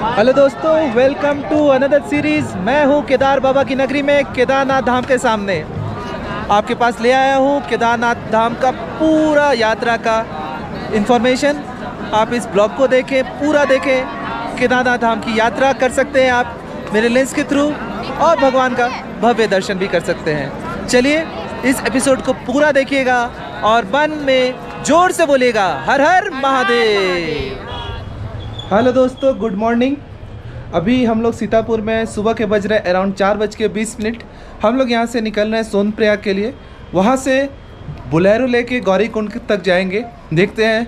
Hello दोस्तों, welcome to another series. मैं हूं केदार बाबा की नगरी में, केदारनाथ धाम के सामने। आपके पास ले आया हूं केदारनाथ धाम का पूरा यात्रा का इंफॉर्मेशन। आप इस ब्लॉग को देखें, पूरा देखें। केदारनाथ धाम की यात्रा कर सकते हैं आप मेरे लेंस के थ्रू, और भगवान का भव्य दर्शन भी कर सकते हैं। चलिए इस एपिसोड को पूरा देखिएगा और मन में जोर से बोलिएगा, हर हर महादेव। हेलो दोस्तों, गुड मॉर्निंग। अभी हम लोग सीतापुर में सुबह के बज रहे अराउंड 4:20। हम लोग यहाँ से निकल रहे हैं सोनप्रयाग के लिए। वहाँ से बोलेरो लेके गौरीकुंड तक जाएंगे। देखते हैं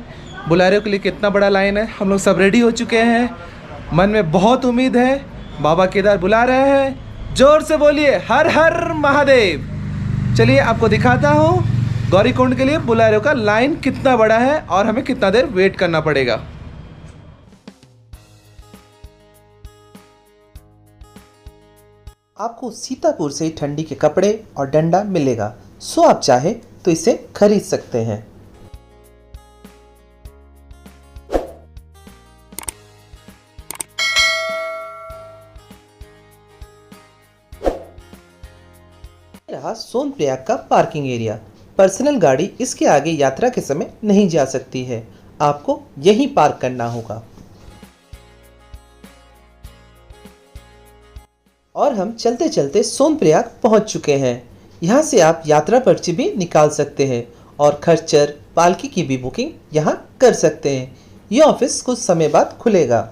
बोलेरो के लिए कितना बड़ा लाइन है। हम लोग सब रेडी हो चुके हैं, मन में बहुत उम्मीद है। बाबा केदार बुला रहे हैं, जोर से बोलिए हर हर महादेव। चलिए आपको दिखाता हूँ गौरीकुंड के लिए बोलेरो का लाइन कितना बड़ा है और हमें कितना देर वेट करना पड़ेगा। आपको सीतापुर से ठंडी के कपड़े और डंडा मिलेगा, सो आप चाहे तो इसे खरीद सकते हैं। रहा सोनप्रयाग का पार्किंग एरिया। पर्सनल गाड़ी इसके आगे यात्रा के समय नहीं जा सकती है, आपको यहीं पार्क करना होगा। और हम चलते चलते सोनप्रयाग पहुंच चुके हैं। यहाँ से आप यात्रा पर्ची भी निकाल सकते हैं और खच्चर पालकी की भी बुकिंग यहाँ कर सकते हैं। ये ऑफिस कुछ समय बाद खुलेगा।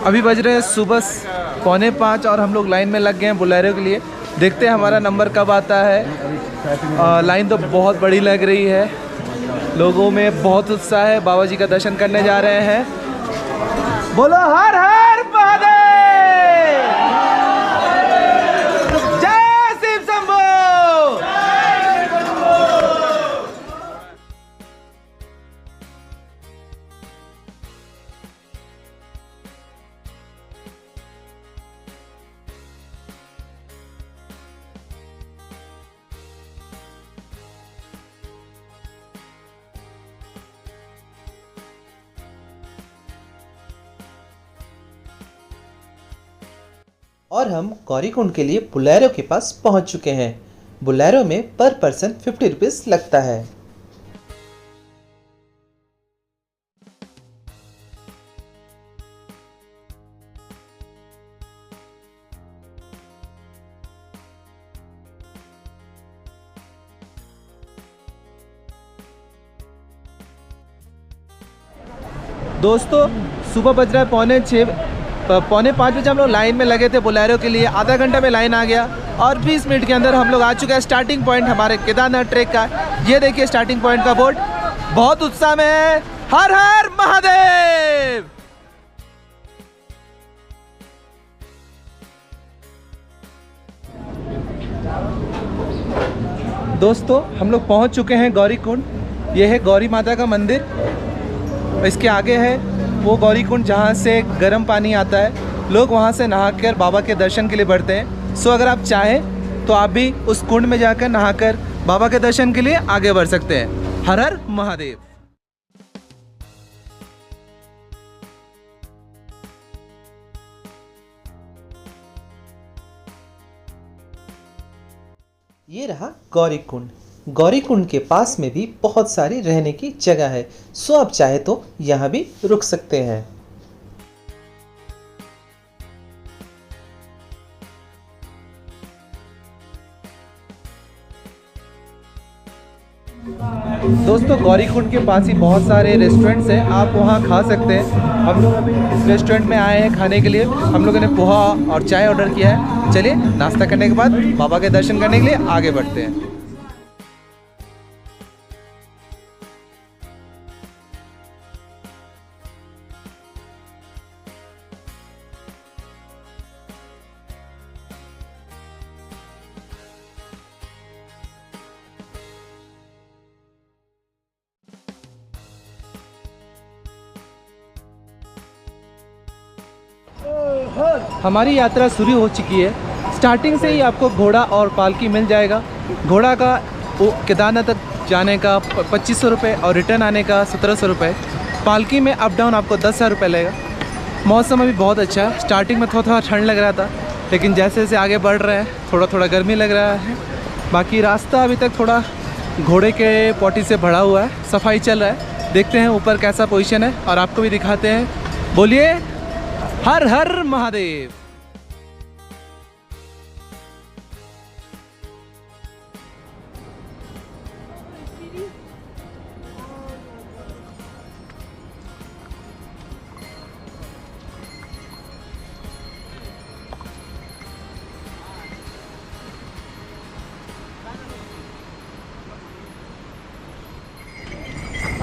अभी बज रहे हैं सुबह 4:45 और हम लोग लाइन में लग गए हैं बोलेरो के लिए। देखते हैं हमारा नंबर कब आता है। लाइन तो बहुत बड़ी लग रही है, लोगों में बहुत उत्साह है। बाबा जी का दर्शन करने जा रहे हैं। बोलो हर हर महादेव, जय शिव शंभो। और हम गौरीकुंड के लिए बोलेरो के पास पहुंच चुके हैं। बोलेरो में पर पर्सन 50 रुपीज़ लगता है। दोस्तों सुबह बज रहा है 4:45 बजे। हम लोग लाइन में लगे थे बोलेरो के लिए। आधा घंटा में लाइन आ गया और 20 मिनट के अंदर हम लोग आ चुके हैं स्टार्टिंग पॉइंट हमारे केदारनाथ ट्रैक का। ये देखिए स्टार्टिंग पॉइंट का बोर्ड। बहुत उत्साह में है, हर हर महादेव। दोस्तों हम लोग पहुंच चुके हैं गौरीकुंड। ये है गौरी माता का मंदिर। इसके आगे है वो गौरीकुंड जहाँ से गर्म पानी आता है। लोग वहाँ से नहाकर बाबा के दर्शन के लिए बढ़ते हैं। सो अगर आप चाहें तो आप भी उस कुंड में जाकर नहाकर बाबा के दर्शन के लिए आगे बढ़ सकते हैं। हर हर महादेव। ये रहा गौरीकुंड। गौरीकुंड के पास में भी बहुत सारी रहने की जगह है, सो आप चाहे तो यहाँ भी रुक सकते हैं। दोस्तों गौरीकुंड के पास ही बहुत सारे रेस्टोरेंट्स हैं, आप वहाँ खा सकते हैं। हम लोग अभी इस रेस्टोरेंट में आए हैं खाने के लिए। हम लोगों ने पोहा और चाय ऑर्डर किया है। चलिए नाश्ता करने के बाद बाबा के दर्शन करने के लिए आगे बढ़ते हैं। हमारी यात्रा शुरू हो चुकी है। स्टार्टिंग से ही आपको घोड़ा और पालकी मिल जाएगा। घोड़ा का केदारनाथ तक जाने का 2500 रुपये और रिटर्न आने का 1700 रुपये। पालकी में अप डाउन आपको 10,000 रुपये लगेगा। मौसम अभी बहुत अच्छा है। स्टार्टिंग में थोड़ा थोड़ा ठंड लग रहा था, लेकिन जैसे जैसे आगे बढ़ रहे हैं थोड़ा थोड़ा गर्मी लग रहा है। बाकी रास्ता अभी तक थोड़ा घोड़े के पॉटी से भरा हुआ है, सफाई चल रहा है। देखते हैं ऊपर कैसा पोजीशन है और आपको भी दिखाते हैं। बोलिए हर हर महादेव।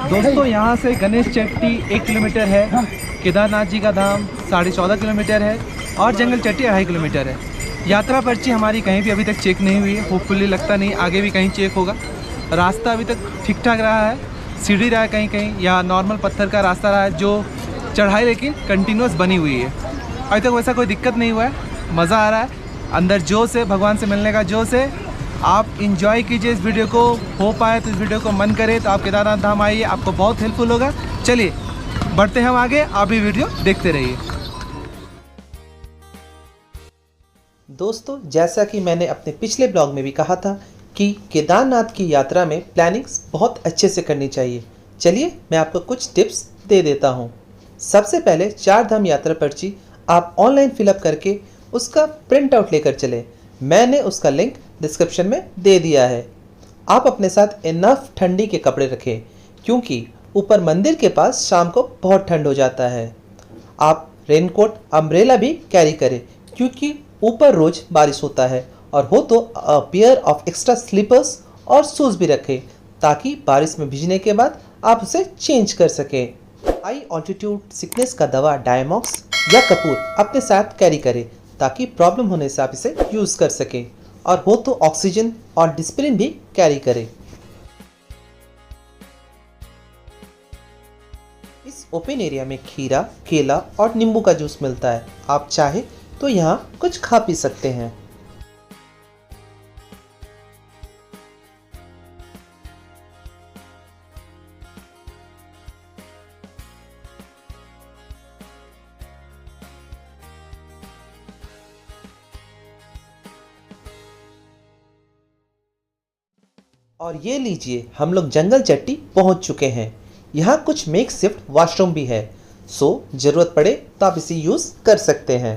दोस्तों यहाँ से गणेश चट्टी 1 किलोमीटर है, केदारनाथ जी का धाम 14.5 किलोमीटर है और जंगल चट्टी 2.5 किलोमीटर है। यात्रा पर्ची हमारी कहीं भी अभी तक चेक नहीं हुई है। होपफुली लगता नहीं आगे भी कहीं चेक होगा। रास्ता अभी तक ठीक ठाक रहा है, सीढ़ी रहा है कहीं कहीं, या नॉर्मल पत्थर का रास्ता रहा है जो चढ़ाई लेकिन कंटिन्यूस बनी हुई है। अभी तक वैसा कोई दिक्कत नहीं हुआ है। मज़ा आ रहा है, अंदर जोश है, भगवान से मिलने का जोश है। आप इंजॉय कीजिए इस वीडियो को। हो पाए तो इस वीडियो को मन करे तो आप केदारनाथ धाम आइए, आपको बहुत हेल्पफुल होगा। चलिए बढ़ते हैं हम आगे, आप भी वीडियो देखते रहिए। दोस्तों जैसा कि मैंने अपने पिछले ब्लॉग में भी कहा था कि केदारनाथ की यात्रा में प्लानिंग्स बहुत अच्छे से करनी चाहिए। चलिए मैं आपको कुछ टिप्स दे देता हूँ। सबसे पहले 4 धाम यात्रा पर्ची आप ऑनलाइन फिलअप करके उसका प्रिंट आउट लेकर चलें। मैंने उसका लिंक डिस्क्रिप्शन में दे दिया है। आप अपने साथ इनफ ठंडी के कपड़े रखें, क्योंकि ऊपर मंदिर के पास शाम को बहुत ठंड हो जाता है। आप रेनकोट अम्ब्रेला भी कैरी करें, क्योंकि ऊपर रोज बारिश होता है। और हो तो a pair of extra slippers और शूज़ भी रखें, ताकि बारिश में भीगने के बाद आप उसे चेंज कर सकें। हाई ऑल्टीट्यूड सिकनेस का दवा डायमॉक्स या कपूर अपने साथ कैरी करें, ताकि प्रॉब्लम होने से आप इसे यूज़ कर सकें। और हो तो ऑक्सीजन और डिस्प्रिन भी कैरी करें। इस ओपन एरिया में खीरा, केला और नींबू का जूस मिलता है। आप चाहे तो यहाँ कुछ खा पी सकते हैं। और ये लीजिए, हम लोग जंगल चट्टी पहुंच चुके हैं। यहाँ कुछ मेक शिफ्ट वॉशरूम भी है, सो ज़रूरत पड़े तो आप इसे यूज़ कर सकते हैं।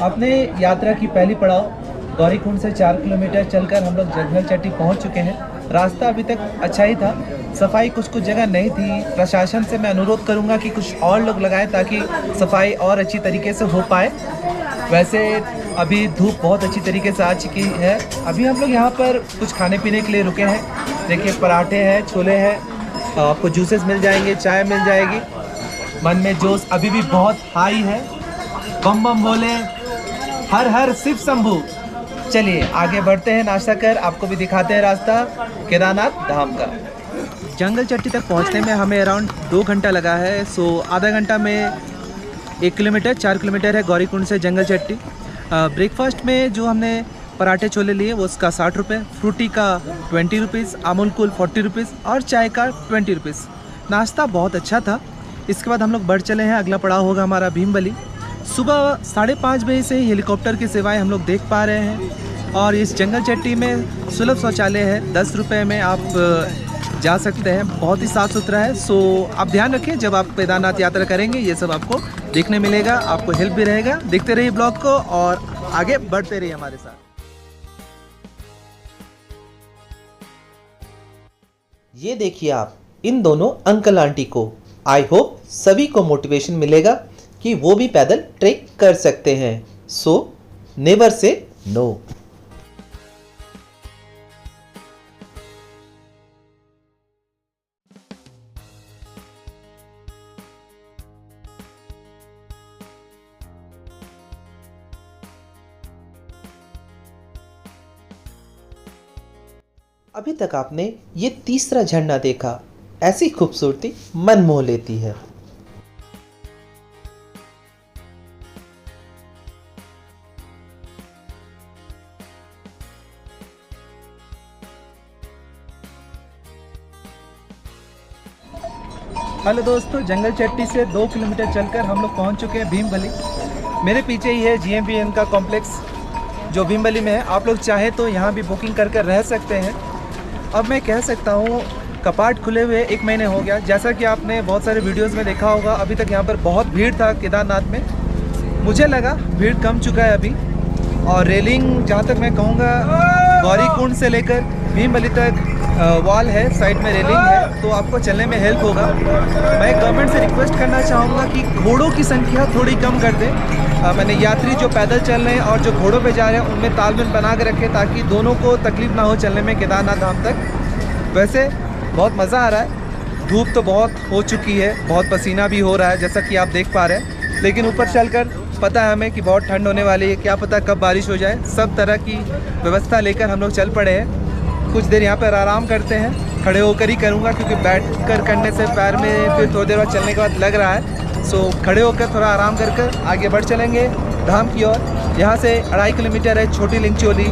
अपने यात्रा की पहली पड़ाव गौरीकुंड से 4 किलोमीटर चलकर हम लोग जंगल चट्टी पहुंच चुके हैं। रास्ता अभी तक अच्छा ही था, सफाई कुछ कुछ जगह नहीं थी। प्रशासन से मैं अनुरोध करूंगा कि कुछ और लोग लगाएं, ताकि सफाई और अच्छी तरीके से हो पाए। वैसे अभी धूप बहुत अच्छी तरीके से आ चुकी है। अभी हम लोग यहाँ पर कुछ खाने पीने के लिए रुके हैं। देखिए पराठे हैं, छोले हैं, आपको जूसेस मिल जाएंगे, चाय मिल जाएगी। मन में जोश अभी भी बहुत हाई है। बम बम बोले, हर हर शिव शंभू। चलिए आगे बढ़ते हैं, नाश्ता कर आपको भी दिखाते हैं रास्ता केदारनाथ धाम का। जंगल चट्टी तक पहुंचने में हमें अराउंड 2 घंटा लगा है। सो आधा घंटा में 1 किलोमीटर, 4 किलोमीटर है गौरीकुंड से जंगल चट्टी। ब्रेकफास्ट में जो हमने पराठे छोले लिए वो उसका 60 रुपये, फ्रूटी का 20 रुपीज़, अमूल कूल 40 रुपीज़ और चाय का 20 रुपीज़। नाश्ता बहुत अच्छा था। इसके बाद हम लोग बढ़ चले हैं, अगला पड़ाव होगा हमारा भीमबली। सुबह 5:30 बजे से हेलीकॉप्टर की सेवाएं हम लोग देख पा रहे हैं। और इस जंगल चट्टी में सुलभ शौचालय है, 10 रुपये में आप जा सकते हैं। बहुत ही साफ़ सुथरा है। सो आप ध्यान रखें, जब आप केदारनाथ यात्रा करेंगे ये सब आपको देखने मिलेगा, आपको हेल्प भी रहेगा। देखते रहिए ब्लॉग को और आगे बढ़ते रहिए हमारे साथ। ये देखिए आप इन दोनों अंकल आंटी को। आई होप सभी को मोटिवेशन मिलेगा कि वो भी पैदल ट्रेक कर सकते हैं। So never say no. अभी तक आपने ये तीसरा झरना देखा। ऐसी खूबसूरती मन मोह लेती है। हेलो दोस्तों, जंगल चट्टी से 2 किलोमीटर चलकर हम लोग पहुंच चुके हैं भीमबली। मेरे पीछे ही है GMBN का कॉम्प्लेक्स जो भीमबली में है। आप लोग चाहें तो यहाँ भी बुकिंग कर कर रह सकते हैं। अब मैं कह सकता हूँ कपाट खुले हुए 1 महीने हो गया। जैसा कि आपने बहुत सारे वीडियोस में देखा होगा, अभी तक यहाँ पर बहुत भीड़ था केदारनाथ में। मुझे लगा भीड़ कम चुका है अभी। और रेलिंग जहाँ तक मैं कहूँगा गौरीकुंड से लेकर भीमबली तक वॉल है, साइड में रेलिंग है, तो आपको चलने में हेल्प होगा। मैं गवर्नमेंट से रिक्वेस्ट करना चाहूँगा कि घोड़ों की संख्या थोड़ी कम कर दें। मैंने यात्री जो पैदल चल रहे हैं और जो घोड़ों पे जा रहे हैं उनमें तालमेल बना के रखें, ताकि दोनों को तकलीफ ना हो चलने में केदारनाथ धाम तक। वैसे बहुत मज़ा आ रहा है। धूप तो बहुत हो चुकी है, बहुत पसीना भी हो रहा है जैसा कि आप देख पा रहे हैं। लेकिन ऊपर चलकर पता है हमें कि बहुत ठंड होने वाली है, क्या पता कब बारिश हो जाए। सब तरह की व्यवस्था लेकर हम लोग चल पड़े हैं। कुछ देर यहाँ पर आराम करते हैं, खड़े होकर ही करूँगा क्योंकि बैठ कर करने से पैर में फिर थोड़ी देर बाद चलने के बाद लग रहा है। सो खड़े होकर थोड़ा आराम कर आगे बढ़ चलेंगे धाम की ओर। यहाँ से 2.5 किलोमीटर है छोटी लिंगचोली,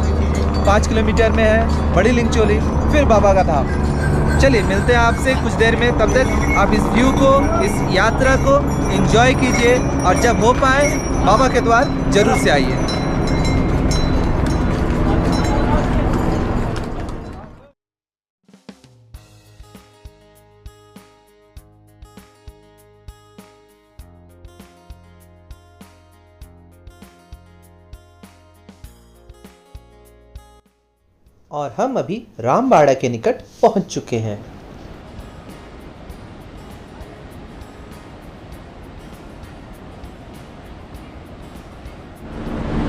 5 किलोमीटर में है बड़ी लिंगचोली, फिर बाबा का धाम। चलिए मिलते हैं आपसे कुछ देर में। तब तक आप इस व्यू को, इस यात्रा को एंजॉय कीजिए और जब हो पाए बाबा के द्वार जरूर से आइए। और हम अभी रामबाड़ा के निकट पहुंच चुके हैं।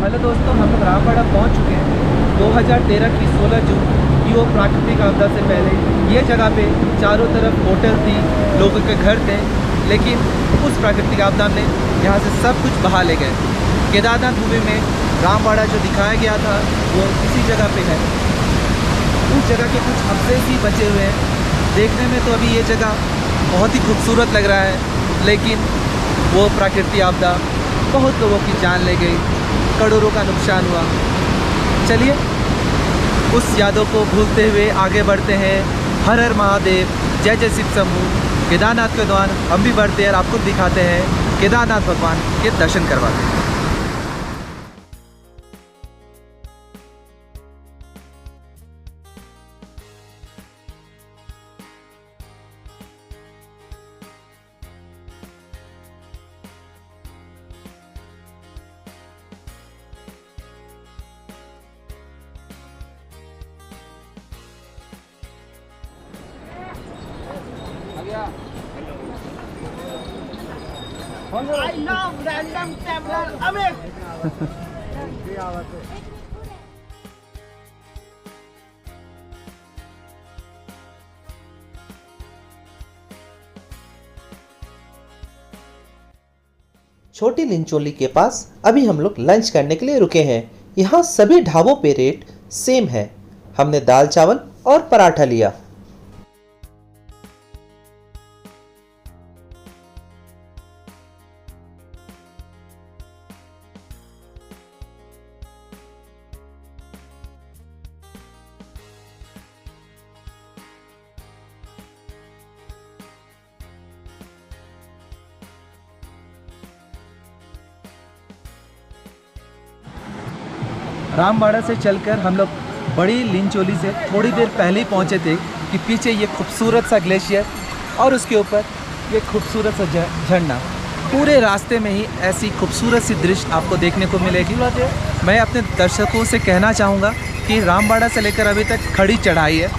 हेलो दोस्तों, हम लोग रामबाड़ा पहुंच चुके हैं। 2013 की 16 जून की वो प्राकृतिक आपदा से पहले ये जगह पे चारों तरफ होटल थी, लोगों के घर थे, लेकिन उस प्राकृतिक आपदा ने यहाँ से सब कुछ बहा ले गए। केदारनाथ मूवी में रामबाड़ा जो दिखाया गया था वो इसी जगह पे है। उस जगह के कुछ अवशेष ही बचे हुए हैं। देखने में तो अभी ये जगह बहुत ही खूबसूरत लग रहा है, लेकिन वो प्राकृतिक आपदा बहुत लोगों की जान ले गई, करोड़ों का नुकसान हुआ। चलिए उस यादों को भूलते हुए आगे बढ़ते हैं। हर हर महादेव, जय जय शिव शंभू। केदारनाथ के दौरान हम भी बढ़ते हैं और आपको दिखाते हैं केदारनाथ भगवान के दर्शन करवाते हैं। I love random traveler. Amit. छोटी लिंचोली के पास अभी हम लोग लंच करने के लिए रुके हैं। यहाँ सभी ढाबों पे रेट सेम है। हमने दाल चावल और पराठा लिया। रामबाड़ा से चलकर हम लोग बड़ी लिंचोली से थोड़ी देर पहले ही पहुंचे थे कि पीछे ये खूबसूरत सा ग्लेशियर और उसके ऊपर ये खूबसूरत सा झरना। पूरे रास्ते में ही ऐसी खूबसूरत सी दृश्य आपको देखने को मिलेगी। मैं अपने दर्शकों से कहना चाहूँगा कि रामबाड़ा से लेकर अभी तक खड़ी चढ़ाई है।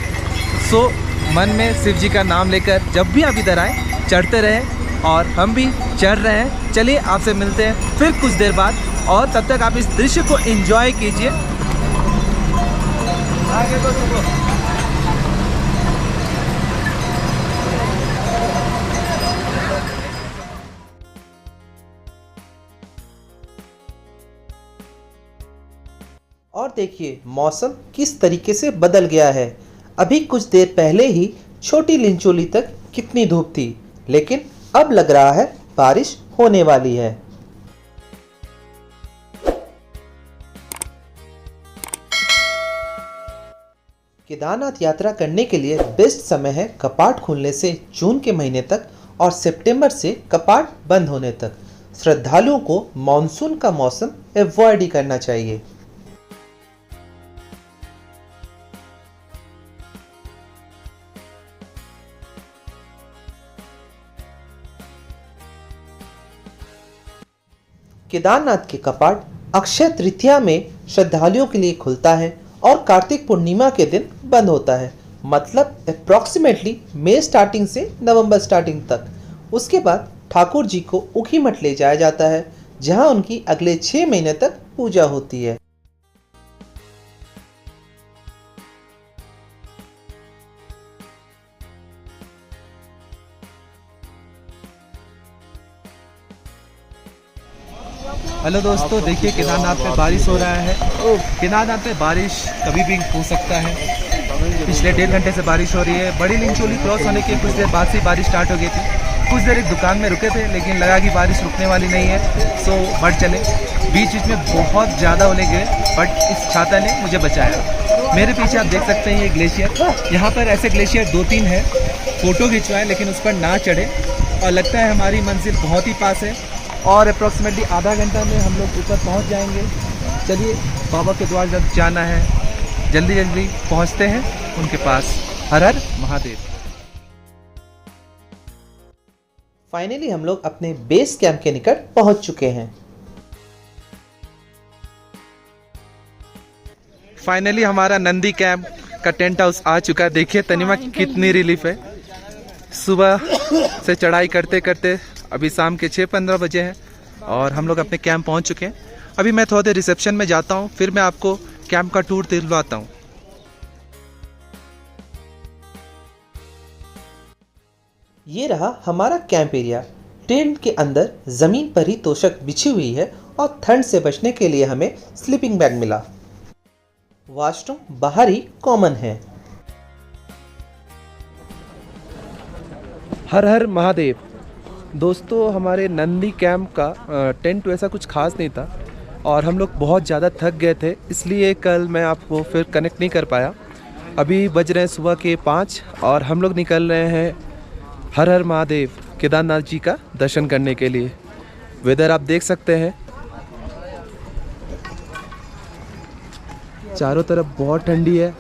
सो मन में शिव जी का नाम लेकर जब भी आप इधर आए चढ़ते रहें, और हम भी चढ़ रहे हैं। चलिए आपसे मिलते हैं फिर कुछ देर बाद, और तब तक आप इस दृश्य को एंजॉय कीजिए। आगे बढ़ो। और देखिए मौसम किस तरीके से बदल गया है। अभी कुछ देर पहले ही छोटी लिंचोली तक कितनी धूप थी, लेकिन अब लग रहा है बारिश होने वाली है। केदारनाथ यात्रा करने के लिए बेस्ट समय है कपाट खुलने से जून के महीने तक और सितंबर से कपाट बंद होने तक। श्रद्धालुओं को मॉनसून का मौसम अवॉइड ही करना चाहिए। केदारनाथ के कपाट अक्षय तृतीया में श्रद्धालुओं के लिए खुलता है और कार्तिक पूर्णिमा के दिन बंद होता है, मतलब अप्रॉक्सीमेटली मई स्टार्टिंग से नवंबर स्टार्टिंग तक। उसके बाद ठाकुर जी को ऊखीमठ ले जाया जाता है, जहां उनकी अगले 6 महीने तक पूजा होती है। हेलो दोस्तों, देखिए केदारनाथ में बारिश हो रहा है। केदारनाथ में बारिश कभी भी हो सकता है। पिछले 1.5 घंटे से बारिश हो रही है। बड़ी लिंचोली क्रॉस होने के कुछ देर बाद से बारिश स्टार्ट हो गई थी। कुछ देर एक दुकान में रुके थे, लेकिन लगा कि बारिश रुकने वाली नहीं है, सो बढ़ चले। बीच बीच में बहुत ज़्यादा ओले गिरे, बट इस छाता ने मुझे बचाया। मेरे पीछे आप देख सकते हैं ये ग्लेशियर। यहाँ पर ऐसे ग्लेशियर 2-3 हैं। फ़ोटो खिंचवाएं, लेकिन उस पर ना चढ़े। और लगता है हमारी मंजिल बहुत ही पास है और अप्रॉक्सीमेटली आधा घंटा में हम लोग ऊपर पहुंच जाएंगे। चलिए, बाबा के द्वार जब जाना है, जल्दी जल्दी पहुंचते हैं उनके पास। हर हर महादेव। फाइनली हम लोग अपने बेस कैंप के निकट पहुंच चुके हैं। फाइनली हमारा नंदी कैंप का टेंट हाउस आ चुका है। देखिए तनिमा कितनी रिलीफ है। सुबह से चढ़ाई करते करते अभी शाम के 6:15 बजे हैं और हम लोग अपने कैंप पहुंच चुके हैं। अभी मैं थोड़ा देर रिसेप्शन में जाता हूं, फिर मैं आपको कैंप का टूर दिलवाता हूं। ये रहा हमारा कैंप एरिया। टेंट के अंदर जमीन पर ही तोशक बिछी हुई है और ठंड से बचने के लिए हमें स्लीपिंग बैग मिला। वॉशरूम बाहर ही कॉमन है। हर हर महादेव। दोस्तों, हमारे नंदी कैंप का टेंट वैसा कुछ खास नहीं था और हम लोग बहुत ज़्यादा थक गए थे, इसलिए कल मैं आपको फिर कनेक्ट नहीं कर पाया। अभी बज रहे हैं सुबह के 5 और हम लोग निकल रहे हैं हर हर महादेव केदारनाथ जी का दर्शन करने के लिए। वेदर आप देख सकते हैं, चारों तरफ बहुत ठंडी है।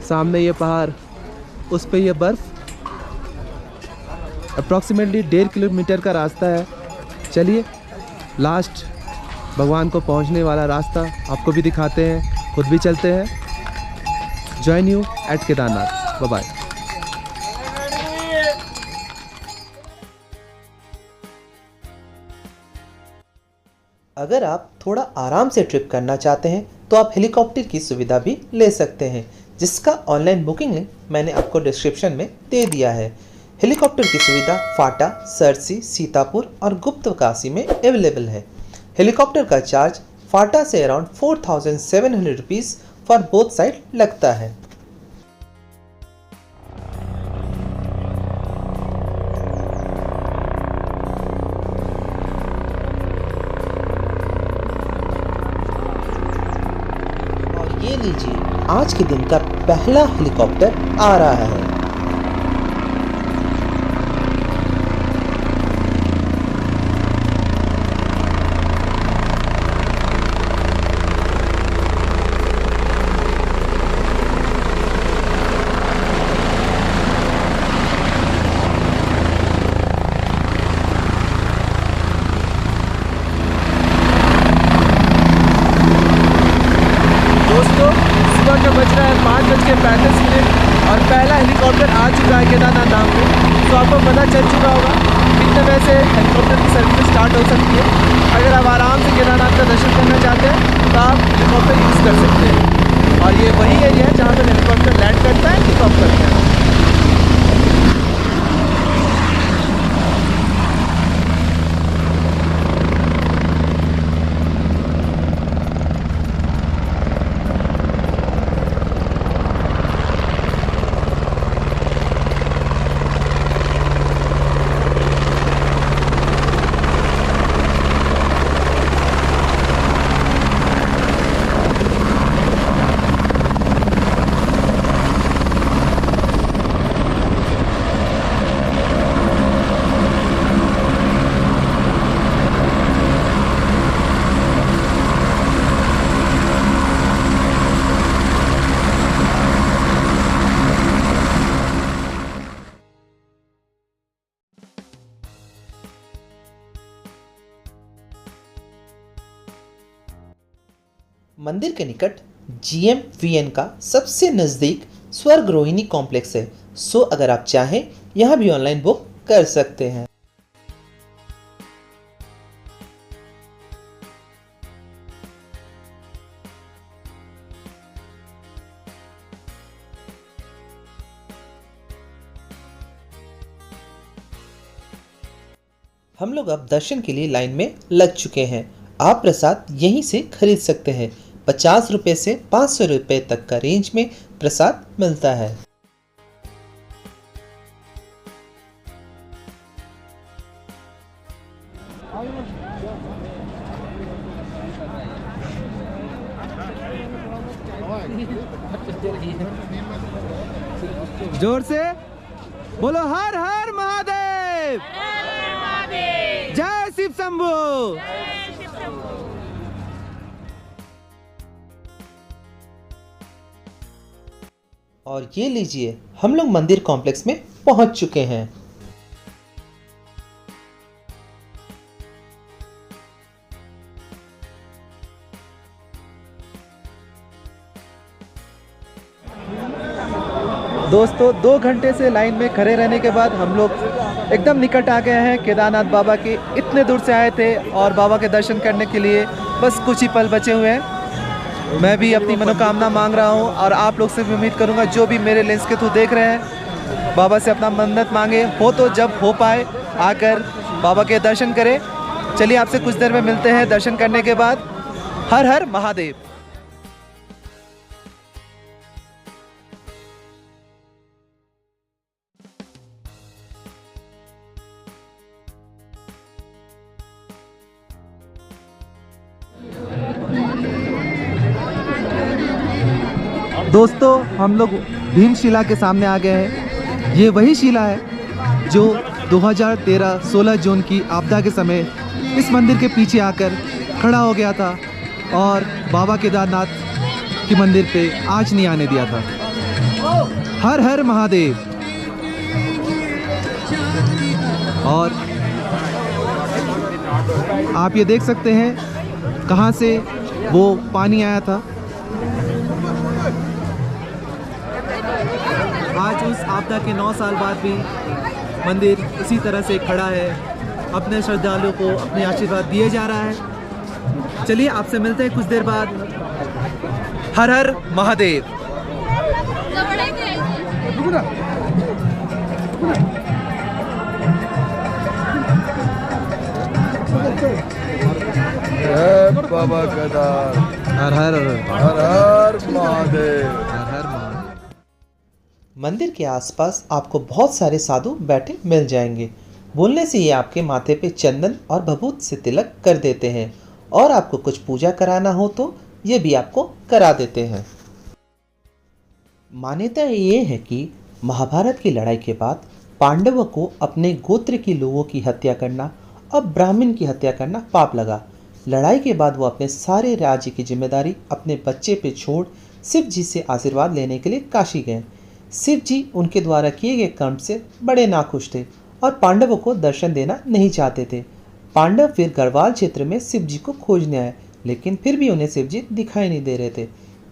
सामने ये पहाड़, उस पे ये बर्फ़। अप्रॉक्सीमेटली 1.5 किलोमीटर का रास्ता है। चलिए, लास्ट भगवान को पहुंचने वाला रास्ता आपको भी दिखाते हैं, खुद भी चलते हैं। Join you at Kedarnath. Bye bye. अगर आप थोड़ा आराम से ट्रिप करना चाहते हैं तो आप हेलीकॉप्टर की सुविधा भी ले सकते हैं, जिसका ऑनलाइन बुकिंग लिंक मैंने आपको डिस्क्रिप्शन में दे दिया है। हेलीकॉप्टर की सुविधा फाटा, सरसी, सीतापुर और गुप्तकाशी में अवेलेबल है। हेलीकॉप्टर का चार्ज फाटा से around 4700 rupees for both side लगता है। और ये लीजिए, आज के दिन का पहला हेलीकॉप्टर आ रहा है। दोस्तों, सुबह का बज रहा है 5:35 और पहला हेलीकॉप्टर आ चुका है केदारनाथ धाम पे। तो आपको पता चल चुका होगा कितने बजे से हेलीकॉप्टर की सर्विस स्टार्ट हो सकती है। अगर आप आराम से केदारनाथ का दर्शन करना चाहते हैं तो आप हेलीकॉप्टर यूज़ कर सकते हैं। और ये वही एरिया है जहाँ पर हेलीकॉप्टर लैंड करता है, टेक ऑफ करता है। मंदिर के निकट GMVN का सबसे नज़दीक स्वर्ग रोहिणी कॉम्प्लेक्स है। सो अगर आप चाहें यहाँ भी ऑनलाइन बुक कर सकते हैं। हम लोग अब दर्शन के लिए लाइन में लग चुके हैं। आप प्रसाद यहीं से खरीद सकते हैं। 50 रुपये से 500 रुपये तक का रेंज में प्रसाद मिलता है। जोर से बोलो, हर हर महादेव, जय शिव शंभू। और ये लीजिए, हम लोग मंदिर कॉम्प्लेक्स में पहुंच चुके हैं। दोस्तों 2 घंटे से लाइन में खड़े रहने के बाद हम लोग एकदम निकट आ गए हैं केदारनाथ बाबा के। इतने दूर से आए थे और बाबा के दर्शन करने के लिए बस कुछ ही पल बचे हुए हैं। मैं भी अपनी मनोकामना मांग रहा हूं और आप लोग से भी उम्मीद करूंगा जो भी मेरे लेंस के थ्रू देख रहे हैं, बाबा से अपना मन्नत मांगे, हो तो जब हो पाए आकर बाबा के दर्शन करें। चलिए आपसे कुछ देर में मिलते हैं दर्शन करने के बाद। हर हर महादेव। दोस्तों हम लोग भीमशिला के सामने आ गए हैं। ये वही शिला है जो 2013-16 जून की आपदा के समय इस मंदिर के पीछे आकर खड़ा हो गया था और बाबा केदारनाथ के मंदिर पे आँच नहीं आने दिया था। हर हर महादेव। और आप ये देख सकते हैं कहाँ से वो पानी आया था। आज उस आपदा के 9 साल बाद भी मंदिर इसी तरह से खड़ा है, अपने श्रद्धालुओं को अपने आशीर्वाद दिए जा रहा है। चलिए आपसे मिलते हैं कुछ देर बाद। हर हर महादेव। बाबा केदार, हर हर हर हर महादेव। हर हर महादेव। मंदिर के आसपास आपको बहुत सारे साधु बैठे मिल जाएंगे। बोलने से ये आपके माथे पे चंदन और भभूत से तिलक कर देते हैं और आपको कुछ पूजा कराना हो तो ये भी आपको करा देते हैं। मान्यता ये है कि महाभारत की लड़ाई के बाद पांडवों को अपने गोत्र के लोगों की हत्या करना और ब्राह्मण की हत्या करना पाप लगा। लड़ाई के बाद वो अपने सारे राज्य की जिम्मेदारी अपने बच्चे पे छोड़ शिव जी से आशीर्वाद लेने के लिए काशी गए। शिव जी उनके द्वारा किए गए कर्म से बड़े नाखुश थे और पांडवों को दर्शन देना नहीं चाहते थे। पांडव फिर गढ़वाल क्षेत्र में शिव जी को खोजने आए, लेकिन फिर भी उन्हें शिव जी दिखाई नहीं दे रहे थे।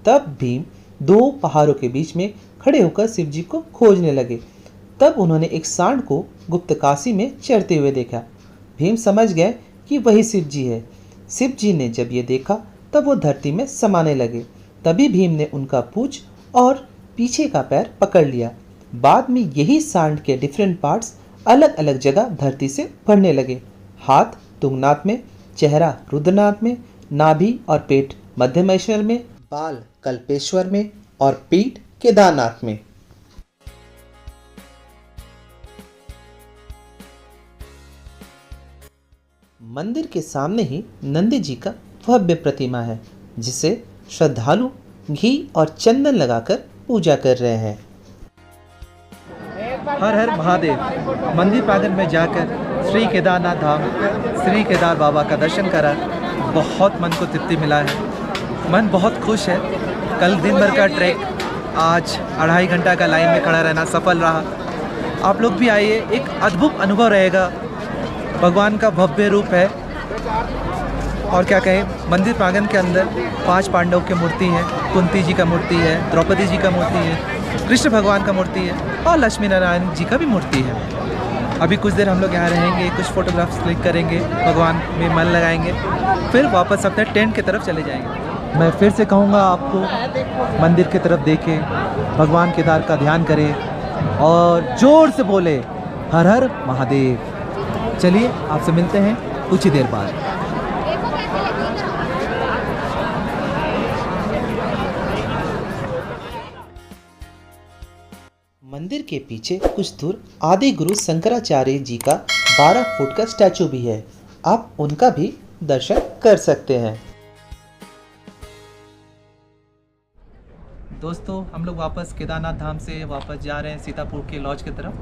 तब भीम 2 पहाड़ों के बीच में खड़े होकर शिव जी को खोजने लगे। तब उन्होंने एक सांड को गुप्तकाशी में चरते हुए देखा। भीम समझ गए कि वही शिव जी है। शिव जी ने जब ये देखा तब वो धरती में समाने लगे। तभी भीम ने उनका पूंछ और पीछे का पैर पकड़ लिया। बाद में यही सांड के डिफरेंट पार्ट्स अलग अलग जगह धरती से बढ़ने लगे। हाथ तुंगनाथ में, चेहरा रुद्रनाथ में, नाभि और पेट मध्यमेश्वर में, बाल कल्पेश्वर में और पीठ केदारनाथ में। मंदिर के सामने ही नंदी जी का भव्य प्रतिमा है, जिसे श्रद्धालु घी और चंदन लगाकर पूजा कर रहे हैं। हर हर महादेव। मंदिर प्रांगण में जाकर श्री केदारनाथ धाम श्री केदार बाबा का दर्शन करा। बहुत मन को तृप्ति मिला है, मन बहुत खुश है। कल दिन भर का ट्रैक, आज 2.5 घंटा का लाइन में खड़ा रहना सफल रहा। आप लोग भी आइए, एक अद्भुत अनुभव रहेगा। भगवान का भव्य रूप है और क्या कहें, मंदिर प्रांगण के अंदर 5 पांडवों की मूर्ति है, कुंती जी का मूर्ति है, द्रौपदी जी का मूर्ति है, कृष्ण भगवान का मूर्ति है और लक्ष्मी नारायण जी का भी मूर्ति है। अभी कुछ देर हम लोग यहाँ रहेंगे, कुछ फोटोग्राफ्स क्लिक करेंगे, भगवान में मन लगाएंगे, फिर वापस अपने टेंट की तरफ चले जाएंगे। मैं फिर से कहूँगा आपको, मंदिर की तरफ देखें, भगवान केदार का ध्यान करें और जोर से बोले हर हर महादेव। चलिए आपसे मिलते हैं कुछ ही देर बाद। मंदिर के पीछे कुछ दूर आदि गुरु शंकराचार्य जी का 12 फुट का स्टैचू भी है, आप उनका भी दर्शन कर सकते हैं। दोस्तों हम लोग वापस केदारनाथ धाम से वापस जा रहे हैं सीतापुर के लॉज की तरफ।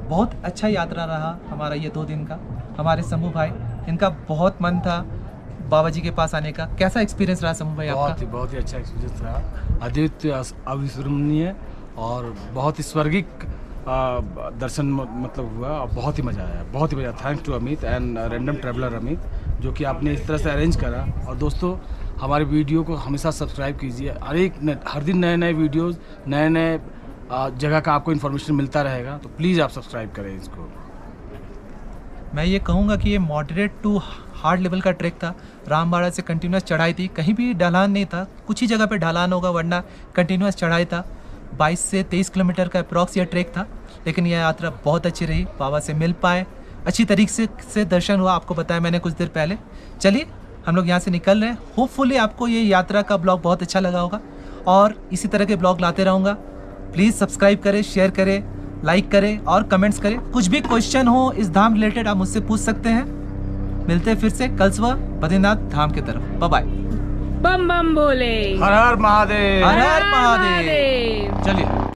बहुत अच्छा यात्रा रहा हमारा ये 2 दिन का। हमारे समूह भाई, इनका बहुत मन था बाबा जी के पास आने का। कैसा एक्सपीरियंस रहा समूह भाई आपका? बहुत ही अच्छा एक्सपीरियंस रहा, अद्वितीय अविस्मरणीय और बहुत ही स्वर्गिक दर्शन मतलब हुआ और बहुत ही मज़ा आया, बहुत ही मज़ा। Thanks to Amit and random traveller Amit, जो कि आपने इस तरह से अरेंज करा। और दोस्तों हमारे वीडियो को हमेशा सब्सक्राइब कीजिए, हर दिन नए नए वीडियोज़, नए नए जगह का आपको इन्फॉर्मेशन मिलता रहेगा, तो प्लीज़ आप सब्सक्राइब करें इसको। मैं ये कहूँगा कि ये मॉडरेट टू हार्ड लेवल का ट्रैक था। रामबाड़ा से कंटिन्यूस चढ़ाई थी, कहीं भी ढलान नहीं था, कुछ ही जगह पे ढलान होगा वरना कंटिन्यूस चढ़ाई था। 22 से 23 किलोमीटर का अप्रॉक्स ये ट्रैक था, लेकिन यह यात्रा बहुत अच्छी रही। बाबा से मिल पाए, अच्छी तरीके से दर्शन हुआ, आपको बताया मैंने कुछ देर पहले। चलिए हम लोग यहाँ से निकल रहे हैं। होपफुली आपको ये यात्रा का ब्लॉग बहुत अच्छा लगा होगा और इसी तरह के ब्लॉग लाते रहूँगा। प्लीज़ सब्सक्राइब करें, शेयर करें, लाइक करें और कमेंट्स करें। कुछ भी क्वेश्चन हो इस धाम रिलेटेड आप मुझसे पूछ सकते हैं। मिलते हैं फिर से कल सुबह बद्रीनाथ धाम की तरफ। Bye bye. बम बम बोले, हर हर महादेव। हर हर महादेव। चलिए।